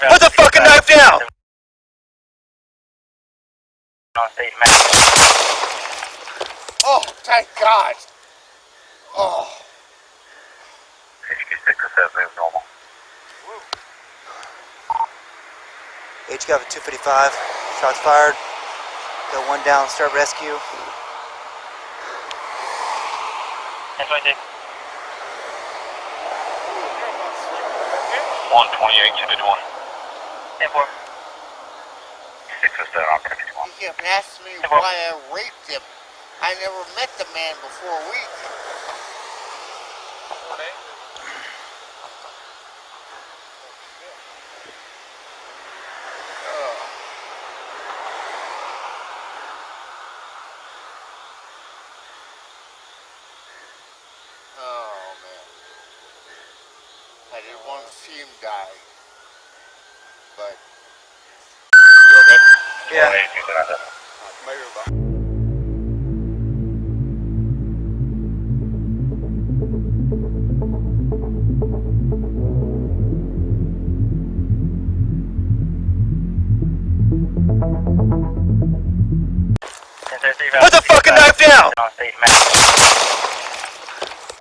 Put the fucking knife down! Oh, thank God. Oh. HQ have a 255. Shots fired. Got one down. Start rescue. 128 to the 1. 10-4. 607 operative 1. He kept asking me why I raped him. I never met the man before a week. Oh, man. I didn't want to see him die. But... Yeah. Put the fucking knife down!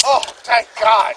Oh, thank God.